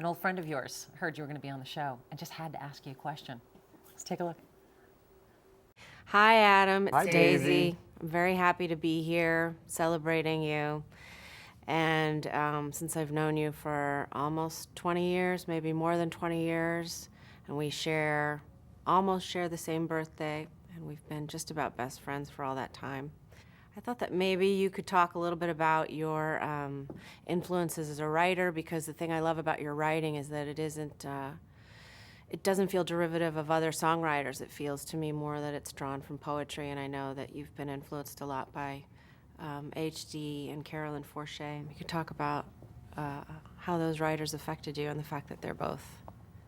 an old friend of yours heard you were going to be on the show and just had to ask you a question. Let's take a look. Hi, Adam. It's Hi, Daisy. I'm very happy to be here celebrating you. And since I've known you for almost 20 years, maybe more than 20 years, and we almost share the same birthday, and we've been just about best friends for all that time. I thought that maybe you could talk a little bit about your influences as a writer, because the thing I love about your writing is that it doesn't feel derivative of other songwriters. It feels to me more that it's drawn from poetry, and I know that you've been influenced a lot by H.D. and Carolyn Forche. You could talk about how those writers affected you, and the fact that they're both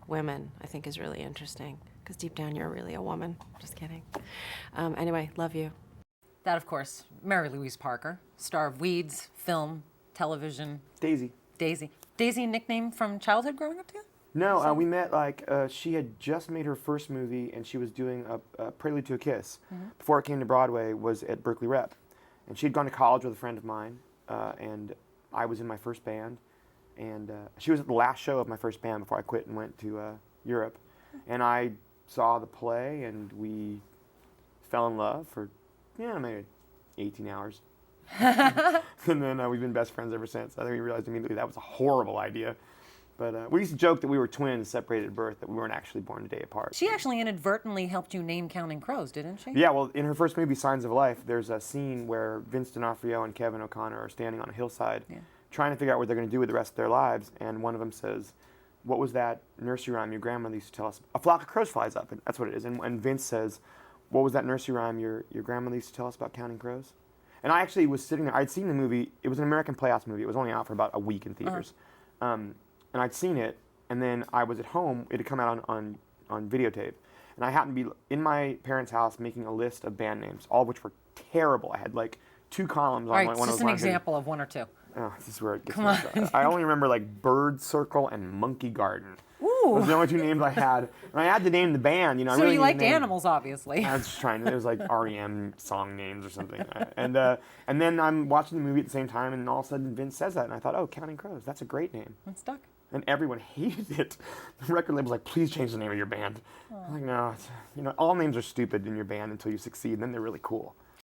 women, I think, is really interesting, because deep down you're really a woman. Just kidding. Anyway, love you. That, of course, Mary-Louise Parker, star of Weeds, film, television. Daisy. Daisy. Daisy, a nickname from childhood growing up together? No, we met she had just made her first movie, and she was doing a Prelude to a Kiss. Before it came to Broadway, was at Berkeley Rep. And she had gone to college with a friend of mine, and I was in my first band. And she was at the last show of my first band before I quit and went to Europe. And I saw the play, and we fell in love for, maybe 18 hours. And then we've been best friends ever since. I think we realized immediately that was a horrible idea. But we used to joke that we were twins separated at birth, that we weren't actually born a day apart. She actually inadvertently helped you name Counting Crows, didn't she? Yeah, well, in her first movie, Signs of Life, there's a scene where Vince D'Onofrio and Kevin O'Connor are standing on a hillside trying to figure out what they're going to do with the rest of their lives, and one of them says, "What was that nursery rhyme your grandmother used to tell us?" A flock of crows flies up, and that's what it is. And Vince says, "What was that nursery rhyme your grandmother used to tell us about counting crows?" And I actually was sitting there. I'd seen the movie. It was an American Playhouse movie. It was only out for about a week in theaters. And I'd seen it, and then I was at home. It had come out on videotape. And I happened to be in my parents' house making a list of band names, all of which were terrible. I had like 2 columns on All right, one of just those an lines. example of one or two. Oh, this is where it gets Come messed on. up. I only remember like Bird Circle and Monkey Garden. Ooh. Those were the only 2 names I had. And I had to name the band, I So really you needed liked to name- animals, obviously. I was just trying. It was like REM song names or something. And then I'm watching the movie at the same time, and all of a sudden Vince says that, and I thought, oh, Counting Crows, that's a great name. It stuck. And everyone hated it. The record label's like, please change the name of your band. I'm like, no, all names are stupid in your band until you succeed, and then they're really cool.